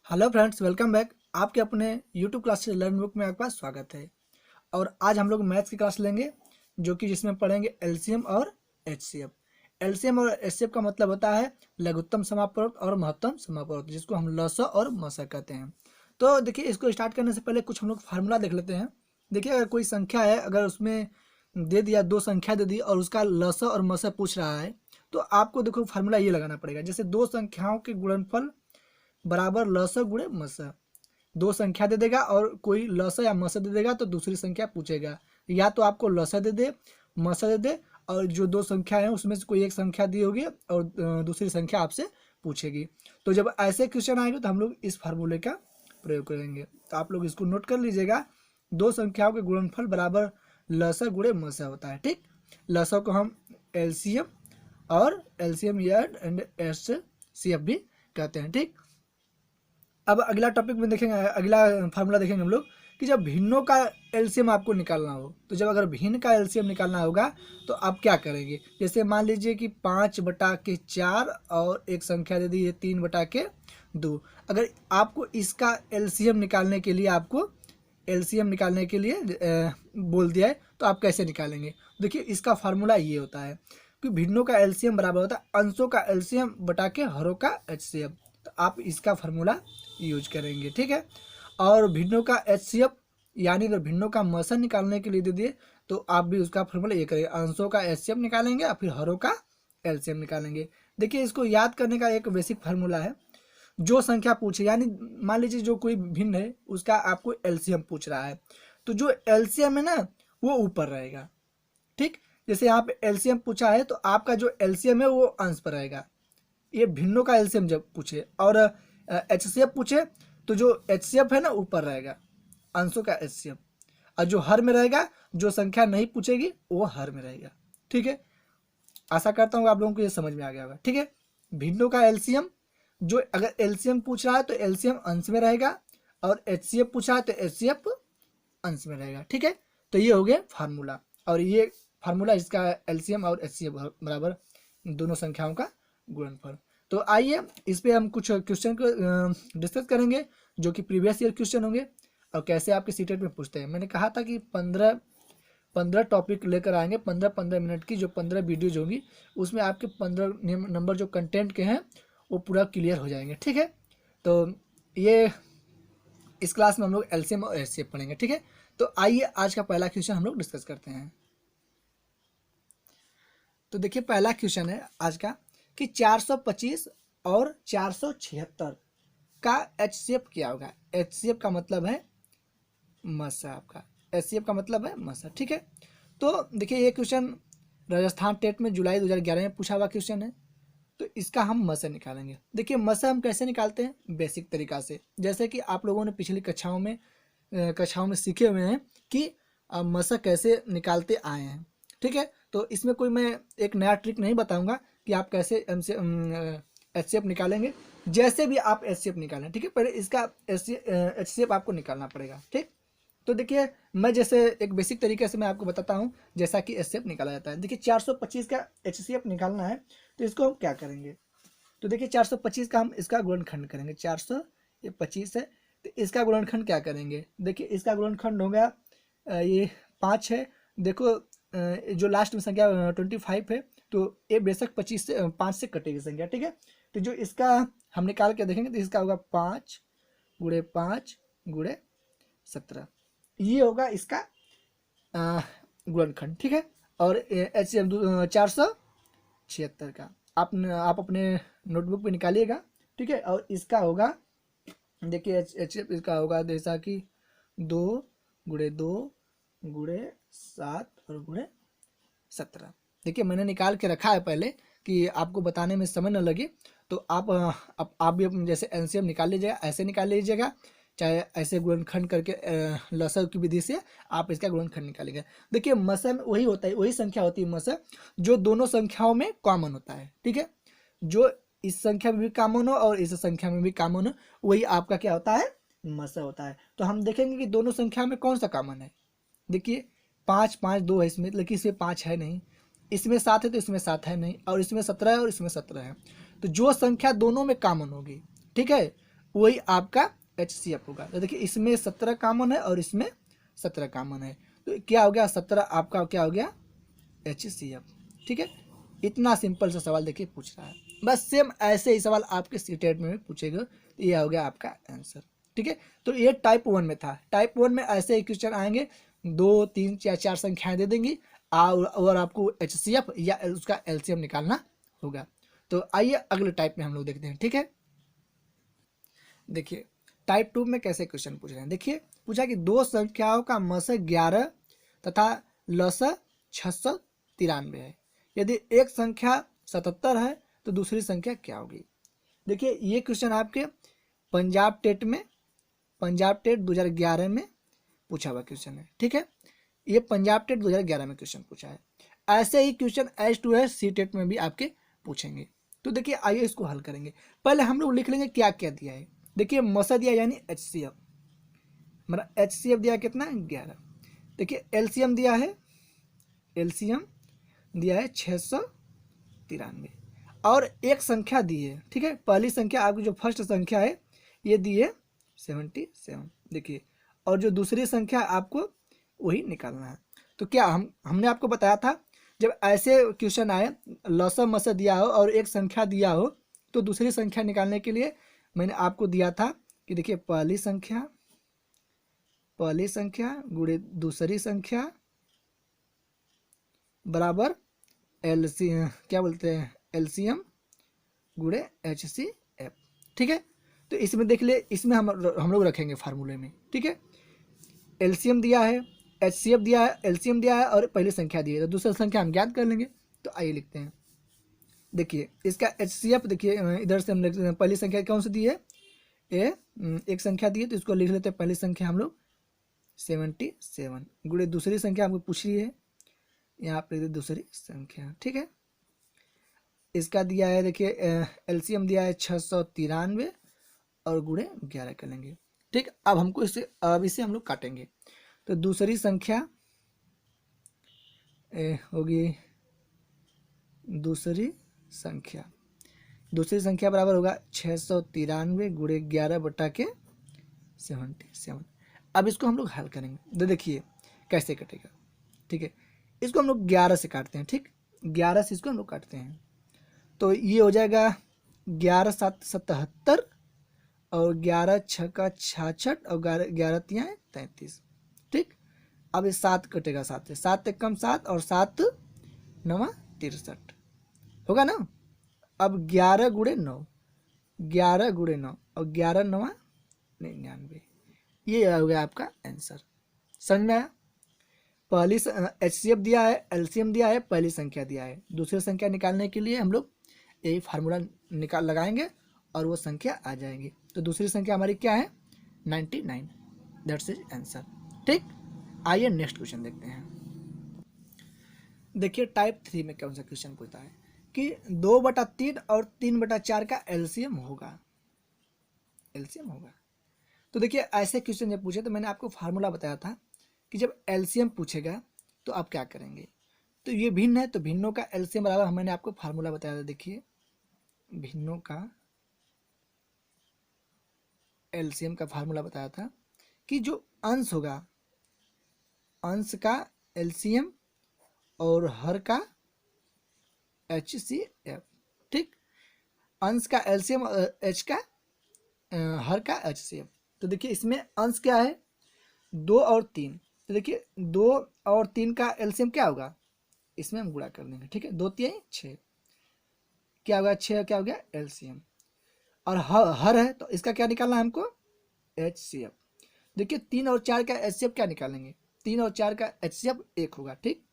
Hello friends, welcome back. आपके अपने YouTube class learn book में आपका स्वागत है। और आज हम लोग मैथ्स की क्लास लेंगे जो कि जिसमें पढ़ेंगे एलसीएम और एचसीएफ। एलसीएम और एचसीएफ का मतलब होता है लघुत्तम समापवर्त और महत्तम समापवर्त, जिसको हम लसा और मसा कहते हैं। तो देखिए, इसको स्टार्ट करने से पहले कुछ हम लोग फार्मूला देख लेते हैं। देखिए, अगर कोई संख्या है, अगर उसमें दे दिया दो संख्या दे दी और उसका लसा और मसा पूछ रहा है, तो आपको देखो फार्मूला ये लगाना पड़ेगा। जैसे दो संख्याओं के गुणनफल बराबर लसा गुणे मसा। दो संख्या दे देगा और कोई लसा या मसा दे देगा तो दूसरी संख्या पूछेगा। या तो आपको लसा दे दे, मसा दे दे, और जो दो संख्या है उसमें से कोई एक संख्या दी होगी और दूसरी संख्या आपसे पूछेगी। तो जब ऐसे क्वेश्चन आएंगे तो हम लोग इस फार्मूले का प्रयोग करेंगे। तो आप लोग इसको नोट कर लीजिएगा। दो संख्याओं के गुणनफल बराबर लसा गुणे मसा होता है। ठीक, लसा को हम एलसीएम और एलसीएम एंड एचसीएफ भी कहते हैं। ठीक, अब अगला टॉपिक में देखेंगे, अगला फार्मूला देखेंगे हम लोग कि जब भिन्नों का एलसीएम आपको निकालना हो, तो जब अगर भिन्न का एलसीएम निकालना होगा तो आप क्या करेंगे। जैसे मान लीजिए कि 5/4 और एक संख्या दे दी है 3/2। अगर आपको इसका एलसीएम निकालने के लिए बोल दिया है तो आप कैसे निकालेंगे। देखिए, इसका फार्मूला ये होता है कि भिन्नों का एलसीएम बराबर होता है अंशों का एलसीएम बटा के हरों का एचसीएफ। तो आप इसका फार्मूला यूज करेंगे। ठीक है, और भिन्नों का एचसीएफ यानी अगर भिन्नों का मसा निकालने के लिए दे दिए तो आप भी उसका फार्मूला ये करेंगे, अंशों का एचसीएफ निकालेंगे और फिर हरों का एलसीएम निकालेंगे। देखिए, इसको याद करने का एक बेसिक फार्मूला है। जो संख्या पूछे, यानी मान लीजिए जो कोई भिन्न है उसका आपको एलसीएम पूछ रहा है, तो जो एलसीएम है ना वो ऊपर रहेगा। ठीक, जैसे यहाँ पे एलसीएम पूछा है तो आपका जो एलसीएम है वो अंश पर रहेगा। ये भिन्नों का एलसीएम जब पूछे और एचसीएफ पूछे तो जो एचसीएफ है ना ऊपर रहेगा, अंशों का एचसीएफ। और जो हर में रहेगा, जो संख्या नहीं पूछेगी वो हर में रहेगा। ठीक है, आशा करता हूँ आप लोगों को ये समझ में आ गया होगा। ठीक है, भिन्नों का एलसीएम, जो अगर एलसीएम पूछ रहा है तो एलसीएम अंश में रहेगा, और एचसीएफ पूछा है तो एचसीएफ अंश में रहेगा। ठीक है, तो ये हो गया फार्मूला, और ये फार्मूला इसका एलसीएम और एचसीएफ बराबर दोनों संख्याओं का गुणनफल। तो आइए इस पे हम कुछ क्वेश्चन को डिस्कस करेंगे जो कि प्रीवियस ईयर क्वेश्चन होंगे और कैसे आपके सीटेट में पूछते हैं। मैंने कहा था कि 15 टॉपिक लेकर आएंगे, 15 मिनट की जो 15 वीडियोज होंगी उसमें आपके 15 नंबर जो कंटेंट के हैं वो पूरा क्लियर हो जाएंगे। ठीक है, तो ये इस क्लास में हम लोग एलसीएम और एचसीएफ पढ़ेंगे। ठीक है, तो आइए आज का पहला क्वेश्चन हम लोग डिस्कस करते हैं। तो देखिए, पहला क्वेश्चन है आज का कि 425 और 476 का एचसीएफ क्या होगा। एचसीएफ का मतलब है मसा, आपका एचसीएफ का मतलब है मसा। ठीक है, तो देखिए ये क्वेश्चन राजस्थान टेट में जुलाई 2011 में पूछा हुआ क्वेश्चन है। तो इसका हम मसा निकालेंगे। देखिए, मसा हम कैसे निकालते हैं, बेसिक तरीका से, जैसे कि आप लोगों ने पिछली कक्षाओं में सीखे हुए हैं कि मसा कैसे निकालते आए हैं। ठीक है, तो इसमें कोई मैं एक नया ट्रिक नहीं बताऊंगा कि आप कैसे एचसीएफ निकालेंगे। जैसे भी आप एचसीएफ निकालें, ठीक है, पहले इसका एचसीएफ आपको निकालना पड़ेगा। ठीक, तो देखिए मैं जैसे एक बेसिक तरीके से मैं आपको बताता हूँ जैसा कि एचसीएफ निकाला जाता है। देखिए, 425 का एचसीएफ निकालना है तो इसको हम क्या करेंगे। तो देखिए, 425 का हम इसका गुणनखंड करेंगे। 425 है तो इसका गुणनखंड क्या करेंगे। देखिए, इसका गुणनखंड होगा ये 5 है। देखो, जो लास्ट में संख्या 25 है तो ये बेशक 5 से कटेगी संख्या। ठीक है, तो जो इसका हम निकाल के देखेंगे तो इसका होगा 5 × 5 × 17। ये होगा इसका गुणनखंड। ठीक है, और एचसीएफ 476 का आप अपने नोटबुक पे निकालिएगा। ठीक है, और इसका होगा, देखिए एचसीएफ इसका होगा जैसा कि 2 × 2 × 7 और × 17। देखिए, मैंने निकाल के रखा है पहले कि आपको बताने में समय न लगे। तो आप भी अपने जैसे एलसीएम निकाल लीजिएगा, ऐसे निकाल लीजिएगा, चाहे ऐसे गुणनखंड करके लसा की विधि से आप इसका गुणनखंड निकालेंगे। देखिए, मसा में वही होता है, वही संख्या होती है मसा जो दोनों संख्याओं में कॉमन होता है। ठीक है, जो इस संख्या में भी कॉमन हो और इस संख्या में भी कॉमन हो, वही आपका क्या होता है, मसा होता है। तो हम देखेंगे कि दोनों संख्या में कौन सा कॉमन है। देखिए, 5 5 2 है इसमें, लेकिन इसमें 5 है नहीं, इसमें 7 है तो इसमें 7 है नहीं, और इसमें 17 है और इसमें 17 है। तो जो संख्या दोनों में कॉमन होगी, ठीक है, वही आपका HCF होगा। तो देखिए इसमें 17 कॉमन है और इसमें 17 कॉमन है, तो क्या हो गया 17 आपका क्या हो गया HCF। ठीक है, इतना सिंपल सा सवाल देखिए पूछ रहा है। बस सेम ऐसे ही सवाल आपके सीटेट में भी पूछेगा, तो ये हो गया आपका आंसर। ठीक है, तो ये टाइप 1 में था। टाइप 1 में ऐसे ही क्वेश्चन आएंगे, 2 3 या 4 संख्याएं दे देंगी और आपको HCF या उसका LCM निकालना होगा। तो आइए अगले टाइप में हम लोग देखते हैं। ठीक है, देखिए टाइप 2 में कैसे क्वेश्चन पूछ रहे हैं। देखिए पूछा कि दो संख्याओं का मस 11 तथा लस 693 है। यदि एक संख्या 77 है तो दूसरी संख्या क्या होगी। देखिए ये क्वेश्चन आपके पंजाब टेट 2011 में पूछा हुआ क्वेश्चन है। ठीक है, ये पंजाब टेट 2011 में क्वेश्चन पूछा है। ऐसे ही क्वेश्चन H2S सी टेट में भी आपके पूछेंगे। तो देखिए आइए इसको हल करेंगे। पहले हम लोग लिख लेंगे क्या क्या दिया है। देखिए मसा दिया यानी HCF, हमारा HCF दिया कितना 11। देखिए LCM दिया है, LCM दिया है 693 और एक संख्या दी है। ठीक है, पहली संख्या आपकी जो फर्स्ट संख्या है ये दी है 77। देखिए और जो दूसरी संख्या आपको वही निकालना है। तो क्या हमने आपको बताया था जब ऐसे क्वेश्चन आए लसा मसा दिया हो और एक संख्या दिया हो तो दूसरी संख्या निकालने के लिए मैंने आपको दिया था कि देखिए पहली संख्या गुणे दूसरी संख्या बराबर क्या बोलते हैं LCM गुणे HCF। ठीक है, तो इसमें देख ले, इसमें हम लोग रखेंगे फार्मूले में। ठीक है, LCM दिया है, HCF दिया है, LCM दिया है और पहली संख्या दी है, तो दूसरी संख्या हम ज्ञात कर लेंगे। तो आइए लिखते हैं। देखिए इसका HCF देखिए इधर से हम लिख लेते हैं। पहली संख्या कौन सी दी है एक संख्या दी है, तो इसको लिख लेते हैं। पहली संख्या हम लोग 77 गुणे दूसरी संख्या हमको पूछ रही है, यहाँ पे दूसरी संख्या। ठीक है, इसका दिया है देखिए LCM दिया है 693 और गुणे 11 कर लेंगे। ठीक, अब हमको इसे हम लोग काटेंगे। तो दूसरी संख्या होगी दूसरी संख्या बराबर होगा 693 गुणे 11 बटा के 77। अब इसको हम लोग हल करेंगे, तो देखिए कैसे कटेगा। ठीक है, इसको हम लोग 11 से काटते हैं। ठीक, 11 से इसको हम लोग काटते हैं, तो ये हो जाएगा 11 7 77 और 11 6 का 66 और 11 3 33। ठीक, अब ये 7 कटेगा, 7 से 7 एक कम 7 और 7 9 63 होगा ना। अब 11 गुणे 9 और 11 9 99, ये हो गया आपका आंसर। समझ में आया। पहली HCF दिया है, LCM दिया है, पहली संख्या दिया है। दूसरी संख्या निकालने के लिए हम लोग यही फार्मूला लगाएंगे और वो संख्या आ जाएगी। तो दूसरी संख्या हमारी क्या है 99, दैट्स इज आंसर। ठीक, आइए नेक्स्ट क्वेश्चन देखते हैं। देखिए टाइप 3 में कौन सा क्वेश्चन पूछता है कि 2/3 और 3/4 का LCM होगा। तो देखिए ऐसे क्वेश्चन जब पूछे तो मैंने आपको फार्मूला बताया था कि जब LCM पूछेगा तो आप क्या करेंगे। तो ये भिन्न है, तो भिन्नों का LCM बराबर मैंने आपको फार्मूला बताया था। देखिए भिन्नों का LCM का फार्मूला बताया था कि जो अंश होगा, अंश का LCM और हर का HCF। ठीक, अंश का LCM और हर का HCF। तो देखिए इसमें अंश क्या है 2 और 3, तो देखिए 2 और 3 का LCM क्या होगा, इसमें हम गुणा कर देंगे। ठीक है, 2 3 6 क्या होगा 6 क्या हो गया LCM और हर है तो इसका क्या निकालना है हमको HCF। देखिए 3 और 4 का HCF क्या निकालेंगे, 3 और 4 का HCF 1 होगा। ठीक,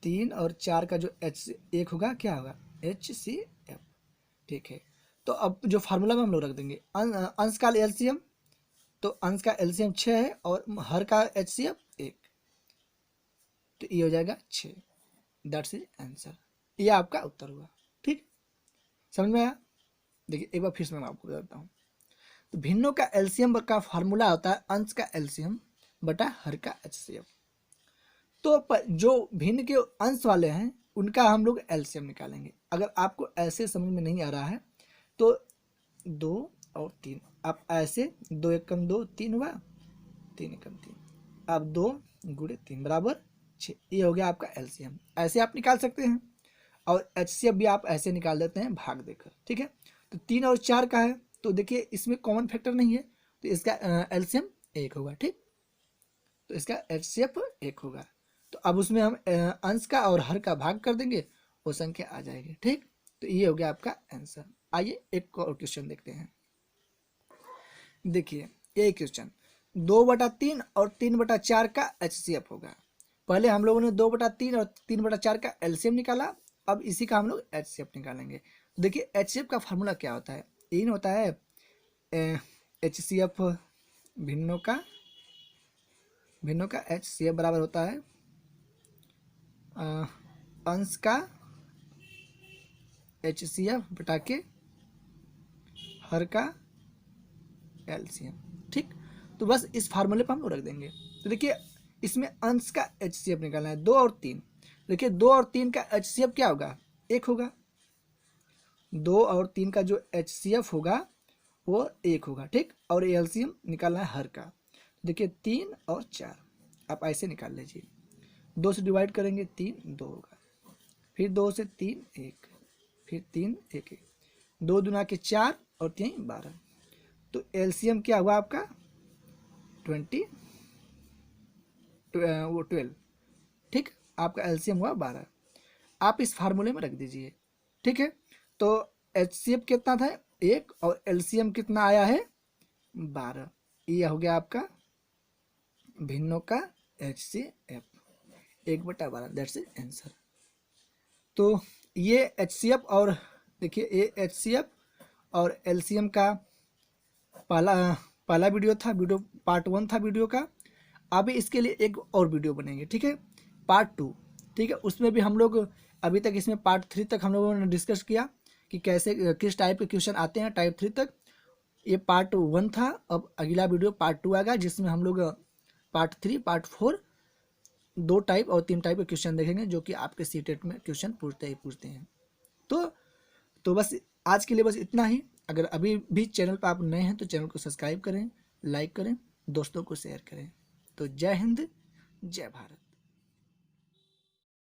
3 और 4 का जो एक होगा क्या होगा HCF। ठीक है, तो अब जो फार्मूला में हम लोग रख देंगे अंश का LCM, तो अंश का LCM 6 है और हर का HCF 1, तो ये हो जाएगा 6, दैट्स इज आंसर। ये आपका उत्तर हुआ। ठीक, समझ में आया। देखिए एक बार फिर से मैं आपको बताता हूँ। तो भिन्नों का LCM का फार्मूला होता है अंश का LCM बटा हर का HCF। तो जो भिन्न के अंश वाले हैं उनका हम लोग LCM निकालेंगे। अगर आपको ऐसे समझ में नहीं आ रहा है तो 2 और 3। आप ऐसे 2 एकम 2 3 हुआ, 3 एकम 3, अब 2 गुणे 3 बराबर 6। ये हो गया आपका एलसीएम। ऐसे आप निकाल सकते हैं और एचसीएफ भी आप ऐसे निकाल देते हैं भाग देकर, ठीक है। तो 3 और 4 का है, तो देखिए इसमें कॉमन फैक्टर नहीं है, तो इसका एलसीएम 1 होगा, ठीक। तो इसका एचसीएफ 1 होगा। तो अब उसमें हम अंश का और हर का भाग कर देंगे, वो संख्या आ जाएगी, ठीक। तो ये हो गया आपका आंसर। आइए एक और क्वेश्चन देखते हैं। देखिए ये क्वेश्चन 2/3 और 3/4 का एचसीएफ होगा। पहले हम लोगों ने 2/3 और 3/4 का एलसीएम निकाला, अब इसी का हम लोग एचसीएफ निकालेंगे। देखिए एचसीएफ का फार्मूला क्या होता है, इन होता है एचसीएफ भिन्नों का एचसीएफ बराबर होता है अंश का एचसीएफ बटा के हर का एलसीएम, ठीक। तो बस इस फार्मूले पर हम लोग रख देंगे। तो देखिए इसमें अंश का एचसीएफ निकालना है 2 और 3। देखिए 2 और 3 का एचसीएफ क्या होगा, 1 होगा। 2 और 3 का जो एचसीएफ होगा वो 1 होगा, ठीक। और एलसीएम निकालना है हर का। देखिए 3 और 4 आप ऐसे निकाल लीजिए, 2 से डिवाइड करेंगे 3 2 होगा, फिर 2 से 3 1, फिर 3 1 1, 2 दूना के 4 और 3 12। तो एलसीएम क्या हुआ आपका 12, ठीक। आपका एलसीएम हुआ 12। आप इस फार्मूले में रख दीजिए, ठीक है। तो एचसीएफ कितना था 1 और एलसीएम कितना आया है 12। ये हो गया आपका भिन्नों का एचसीएफ 1/12, दैट्स इज आंसर। तो ये एचसीएफ और देखिए ये एचसीएफ और एलसीएम का पहला वीडियो था, वीडियो पार्ट 1 था वीडियो का। अभी इसके लिए एक और वीडियो बनेंगे, ठीक है, पार्ट 2, ठीक है। उसमें भी हम लोग अभी तक इसमें पार्ट 3 तक हम लोगों ने डिस्कस किया कि कैसे किस टाइप के क्वेश्चन आते हैं टाइप 3 तक। ये पार्ट 1 था, अब अगला वीडियो पार्ट 2 आएगा जिसमें हम लोग पार्ट 3 पार्ट 4 2 टाइप और 3 टाइप के क्वेश्चन देखेंगे जो कि आपके सीटेट में क्वेश्चन पूछते हैं। तो बस आज के लिए बस इतना ही। अगर अभी भी चैनल पर आप नए हैं तो चैनल को सब्सक्राइब करें, लाइक करें, दोस्तों को शेयर करें। तो जय हिंद, जय भारत।